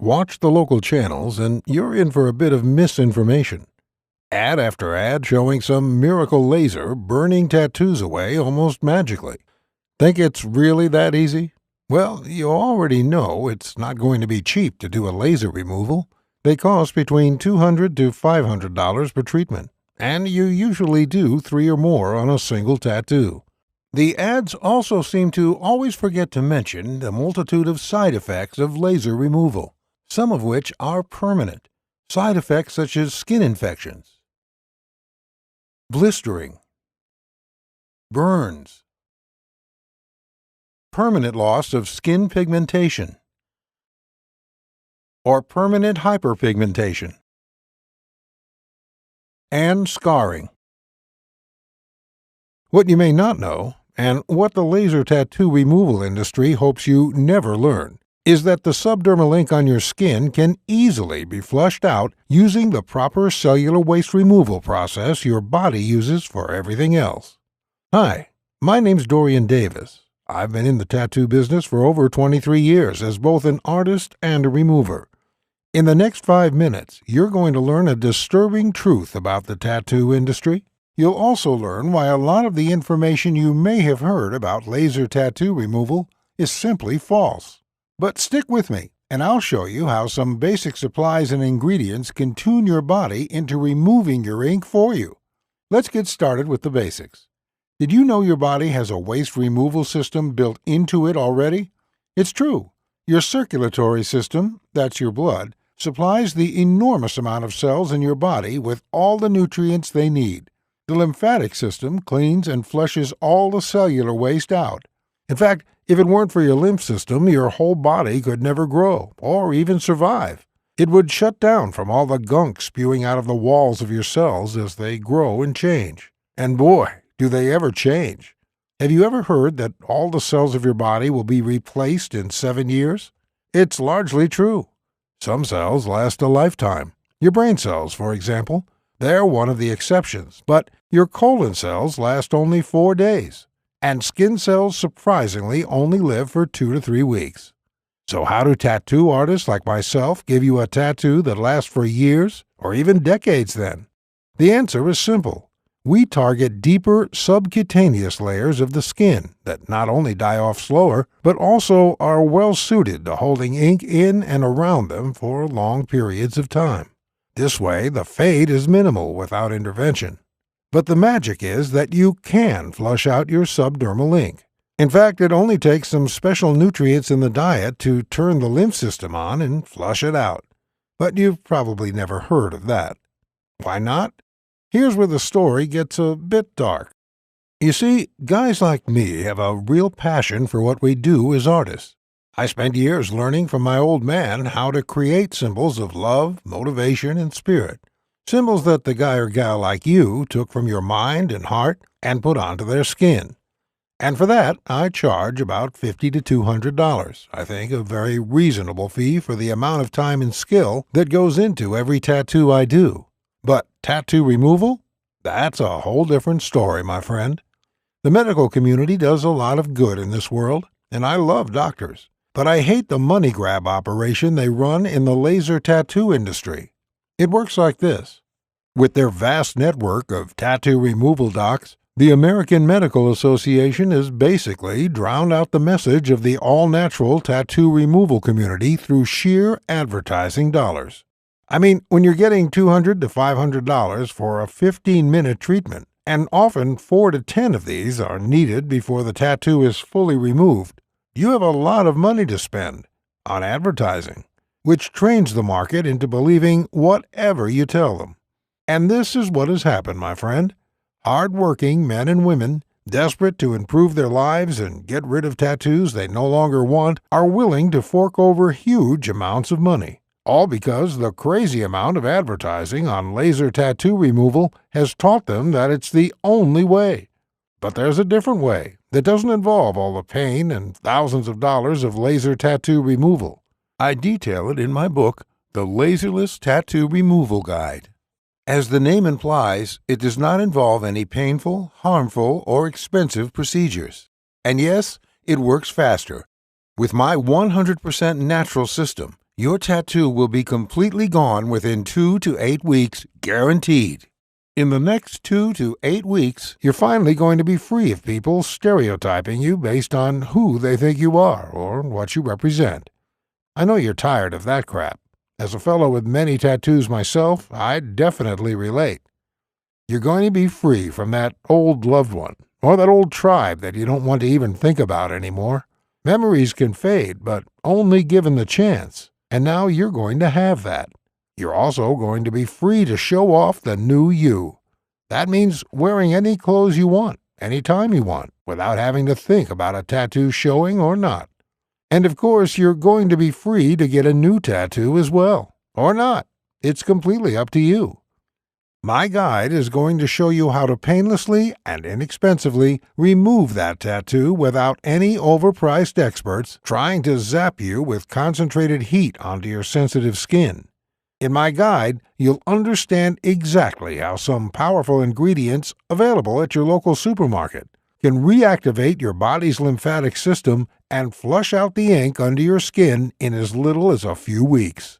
Watch the local channels and you're in for a bit of misinformation. Ad after ad showing some miracle laser burning tattoos away almost magically. Think it's really that easy? Well, you already know it's not going to be cheap to do a laser removal. They cost between $200 to $500 per treatment, and you usually do 3 or more on a single tattoo. The ads also seem to always forget to mention the multitude of side effects of laser removal, some of which are permanent. Side effects such as skin infections, blistering, burns, permanent loss of skin pigmentation, or permanent hyperpigmentation, and scarring. What you may not know, and what the laser tattoo removal industry hopes you never learn, is that the subdermal ink on your skin can easily be flushed out using the proper cellular waste removal process your body uses for everything else. Hi, my name's Dorian Davis. I've been in the tattoo business for over 23 years as both an artist and a remover. In the next 5 minutes, you're going to learn a disturbing truth about the tattoo industry. You'll also learn why a lot of the information you may have heard about laser tattoo removal is simply false. But stick with me, and I'll show you how some basic supplies and ingredients can tune your body into removing your ink for you. Let's get started with the basics. Did you know your body has a waste removal system built into it already? It's true. Your circulatory system, that's your blood, supplies the enormous amount of cells in your body with all the nutrients they need. The lymphatic system cleans and flushes all the cellular waste out. In fact, if it weren't for your lymph system, your whole body could never grow or even survive. It would shut down from all the gunk spewing out of the walls of your cells as they grow and change. And boy, do they ever change. Have you ever heard that all the cells of your body will be replaced in 7 years? It's largely true. Some cells last a lifetime. Your brain cells, for example. They're one of the exceptions, but your colon cells last only 4 days, and skin cells surprisingly only live for 2 to 3 weeks. So how do tattoo artists like myself give you a tattoo that lasts for years or even decades then? The answer is simple. We target deeper subcutaneous layers of the skin that not only die off slower, but also are well suited to holding ink in and around them for long periods of time. This way, the fade is minimal without intervention. But the magic is that you can flush out your subdermal ink. In fact, it only takes some special nutrients in the diet to turn the lymph system on and flush it out. But you've probably never heard of that. Why not? Here's where the story gets a bit dark. You see, guys like me have a real passion for what we do as artists. I spent years learning from my old man how to create symbols of love, motivation, and spirit. Symbols that the guy or gal like you took from your mind and heart and put onto their skin. And for that, I charge about $50 to $200. I think a very reasonable fee for the amount of time and skill that goes into every tattoo I do. But tattoo removal? That's a whole different story, my friend. The medical community does a lot of good in this world, and I love doctors. But I hate the money grab operation they run in the laser tattoo industry. It works like this. With their vast network of tattoo removal docs, the American Medical Association has basically drowned out the message of the all-natural tattoo removal community through sheer advertising dollars. I mean, when you're getting $200 to $500 for a 15-minute treatment, and often 4 to 10 of these are needed before the tattoo is fully removed, you have a lot of money to spend on advertising, which trains the market into believing whatever you tell them. And this is what has happened, my friend. Hard-working men and women, desperate to improve their lives and get rid of tattoos they no longer want, are willing to fork over huge amounts of money. All because the crazy amount of advertising on laser tattoo removal has taught them that it's the only way. But there's a different way that doesn't involve all the pain and thousands of dollars of laser tattoo removal. I detail it in my book, The Laserless Tattoo Removal Guide. As the name implies, it does not involve any painful, harmful, or expensive procedures. And yes, it works faster. With my 100% natural system, Your tattoo will be completely gone within 2 to 8 weeks, guaranteed. In the next 2 to 8 weeks, you're finally going to be free of people stereotyping you based on who they think you are or what you represent. I know you're tired of that crap. As a fellow with many tattoos myself, I definitely relate. You're going to be free from that old loved one or that old tribe that you don't want to even think about anymore. Memories can fade, but only given the chance. And now you're going to have that. You're also going to be free to show off the new you. That means wearing any clothes you want, anytime you want, without having to think about a tattoo showing or not. And of course, you're going to be free to get a new tattoo as well, or not. It's completely up to you. My guide is going to show you how to painlessly and inexpensively remove that tattoo without any overpriced experts trying to zap you with concentrated heat onto your sensitive skin. In my guide, you'll understand exactly how some powerful ingredients available at your local supermarket can reactivate your body's lymphatic system and flush out the ink under your skin in as little as a few weeks.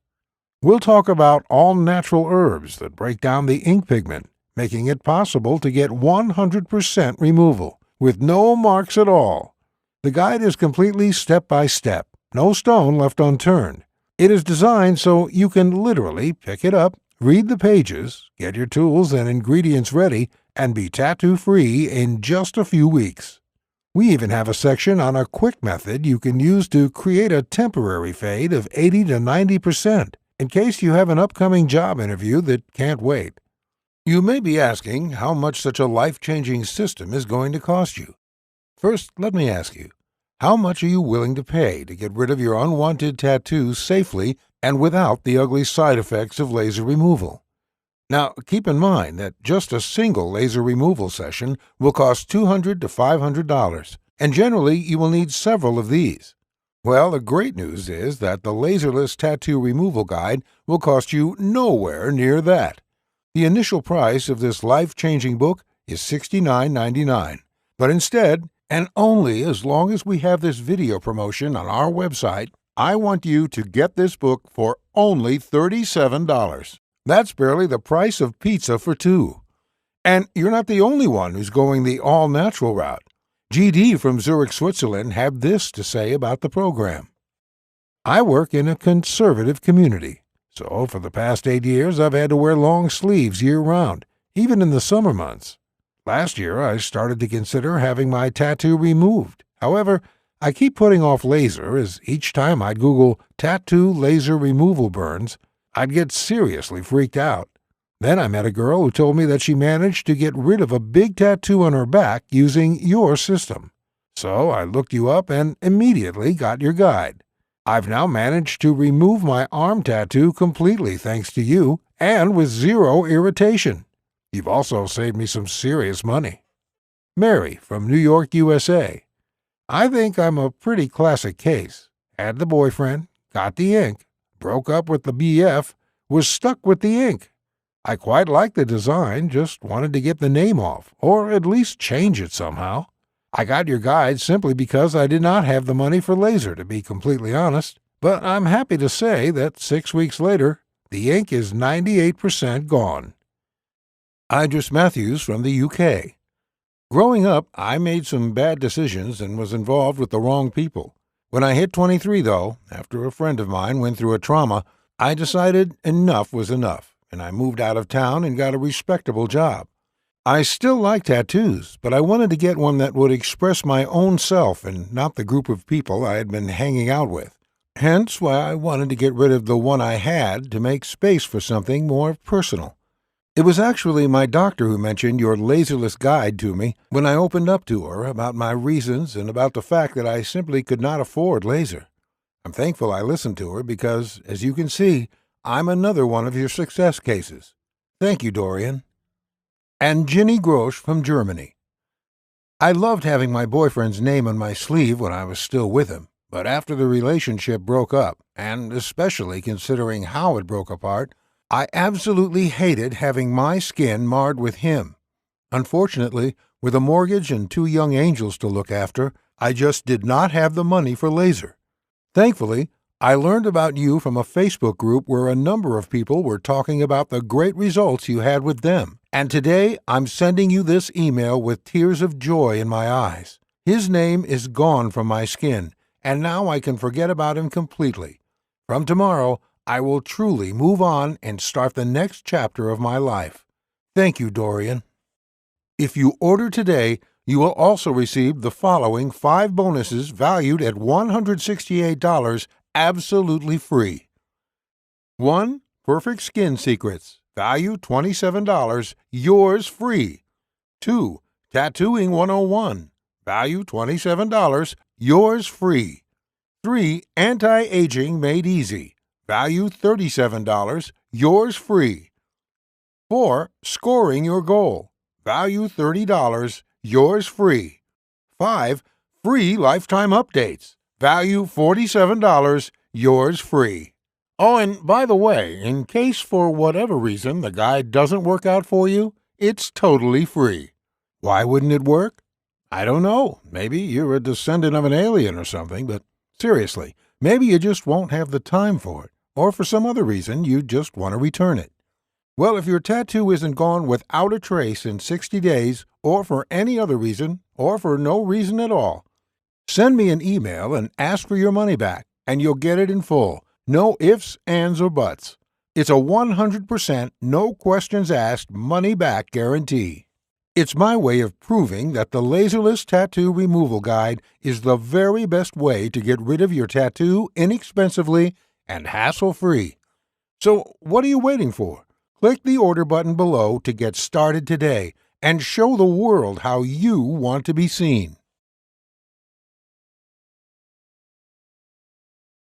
We'll talk about all natural herbs that break down the ink pigment, making it possible to get 100% removal, with no marks at all. The guide is completely step-by-step, no stone left unturned. It is designed so you can literally pick it up, read the pages, get your tools and ingredients ready, and be tattoo-free in just a few weeks. We even have a section on a quick method you can use to create a temporary fade of 80 to 90%. In case you have an upcoming job interview that can't wait. You may be asking how much such a life-changing system is going to cost you. First, let me ask you, how much are you willing to pay to get rid of your unwanted tattoos safely and without the ugly side effects of laser removal? Now, keep in mind that just a single laser removal session will cost $200 to $500, and generally you will need several of these. Well, the great news is that the Laserless Tattoo Removal Guide will cost you nowhere near that. The initial price of this life-changing book is $69.99, but instead, and only as long as we have this video promotion on our website, I want you to get this book for only $37. That's barely the price of pizza for two. And you're not the only one who's going the all-natural route. GD from Zurich, Switzerland had this to say about the program. I work in a conservative community, so for the past 8 years I've had to wear long sleeves year-round, even in the summer months. Last year I started to consider having my tattoo removed. However, I keep putting off laser as each time I'd Google tattoo laser removal burns, I'd get seriously freaked out. Then I met a girl who told me that she managed to get rid of a big tattoo on her back using your system. So I looked you up and immediately got your guide. I've now managed to remove my arm tattoo completely thanks to you and with zero irritation. You've also saved me some serious money. Mary from New York, USA. I think I'm a pretty classic case. Had the boyfriend, got the ink, broke up with the BF, was stuck with the ink. I quite liked the design, just wanted to get the name off, or at least change it somehow. I got your guide simply because I did not have the money for laser, to be completely honest, but I'm happy to say that 6 weeks later, the ink is 98% gone. Idris Matthews from the UK. Growing up, I made some bad decisions and was involved with the wrong people. When I hit 23, though, after a friend of mine went through a trauma, I decided enough was enough, and I moved out of town and got a respectable job. I still like tattoos, but I wanted to get one that would express my own self and not the group of people I had been hanging out with. Hence why I wanted to get rid of the one I had to make space for something more personal. It was actually my doctor who mentioned your Laserless guide to me when I opened up to her about my reasons and about the fact that I simply could not afford laser. I'm thankful I listened to her because, as you can see, I'm another one of your success cases. Thank you, Dorian. And Ginny Grosch from Germany. I loved having my boyfriend's name on my sleeve when I was still with him, but after the relationship broke up, and especially considering how it broke apart, I absolutely hated having my skin marred with him. Unfortunately, with a mortgage and 2 young angels to look after, I just did not have the money for laser. Thankfully, I learned about you from a Facebook group where a number of people were talking about the great results you had with them. And today I'm sending you this email with tears of joy in my eyes. His name is gone from my skin, and now I can forget about him completely. From tomorrow, I will truly move on and start the next chapter of my life. Thank you, Dorian. If you order today, you will also receive the following 5 bonuses valued at $168 absolutely free. 1. Perfect Skin Secrets, value $27, yours free. 2. Tattooing 101, value $27, yours free. 3. Anti-Aging Made Easy, value $37, yours free. 4. Scoring Your Goal, value $30, yours free. 5. Free Lifetime Updates, value $47, yours free. Oh, and by the way, in case for whatever reason the guide doesn't work out for you, it's totally free. Why wouldn't it work? I don't know. Maybe you're a descendant of an alien or something, but seriously, maybe you just won't have the time for it, or for some other reason you just want to return it. Well, if your tattoo isn't gone without a trace in 60 days, or for any other reason, or for no reason at all, send me an email and ask for your money back, and you'll get it in full. No ifs, ands, or buts. It's a 100% no questions asked money back guarantee. It's my way of proving that the Laserless Tattoo Removal Guide is the very best way to get rid of your tattoo inexpensively and hassle-free. So what are you waiting for? Click the order button below to get started today and show the world how you want to be seen.